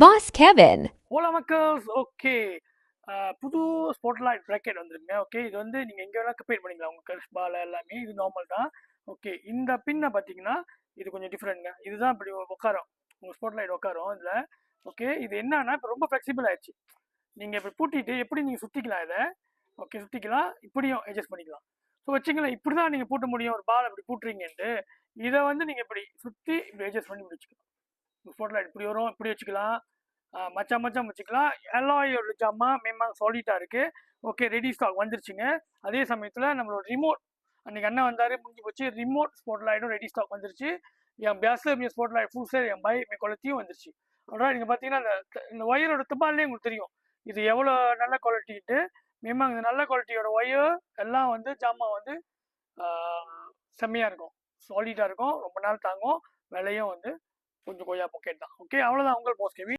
Boss Kevin. ஹோலா மக்கள்ஸ் okay. புது spotlight bracket வந்துருங்க. Okay, இது வந்து நீங்கள் எங்கே வேணால் கம்பேர் பண்ணிக்கலாம். உங்கள் கர்ஷ் பால் எல்லாமே இது நார்மல் தான். ஓகே, இந்த பின்னை பார்த்தீங்கன்னா இது கொஞ்சம் டிஃப்ரெண்ட்ங்க. இதுதான் இப்படி உட்காரும், உங்கள் ஸ்பாட்லைட் உட்காரும் இதில். ஓகே, இது என்னன்னா இப்போ ரொம்ப ஃப்ளெக்சிபிள் ஆயிடுச்சு. நீங்கள் இப்படி பூட்டிட்டு எப்படி நீங்கள் சுற்றிக்கலாம் இதை. ஓகே, சுற்றிக்கலாம், இப்படியும் அட்ஜஸ்ட் பண்ணிக்கலாம். ஸோ வச்சுக்கலாம், இப்படி தான் நீங்கள் பூட்ட முடியும். ஒரு பால் இப்படி பூட்டுறீங்கன்ட்டு இதை வந்து நீங்கள் இப்படி சுற்றி இப்படி அட்ஜஸ்ட் பண்ணி வச்சுக்கலாம். ஸ்பாட்லைட் இப்படி வரும், இப்படி வச்சுக்கலாம். macam வச்சுக்கலாம். அலாயோட ஜாமா memang சாலிட்டா இருக்கு. ஓகே, ரெடி ஸ்டாக் வந்துருச்சுங்க. அதே சமயத்தில் நம்மளோட ரிமோட் அன்னைக்கு அண்ணன் வந்தாரு, முடிஞ்சு போச்சு. ரிமோட் ஸ்பாட்லைட்டும் ரெடி ஸ்டாக் வந்துருச்சு. என் biasa punya spotlight full set yang baik punya குவாலிட்டியும் வந்துருச்சு. அதான் நீங்கள் பார்த்தீங்கன்னா இந்த ஒயரோட தபாலே உங்களுக்கு தெரியும் இது எவ்வளோ நல்ல குவாலிட்டின்ட்டு. மேமாங்க இந்த நல்ல குவாலிட்டியோட ஒயர் எல்லாம் வந்து ஜாமா வந்து செம்மையாக இருக்கும், சாலிடாக இருக்கும், ரொம்ப நாள் தாங்கும். விலையும் வந்து கொஞ்சம் கொய்யா பாக்கெட் தான். ஓகே, அவ்வளோதான் உங்கள் பாஸ் கேவி.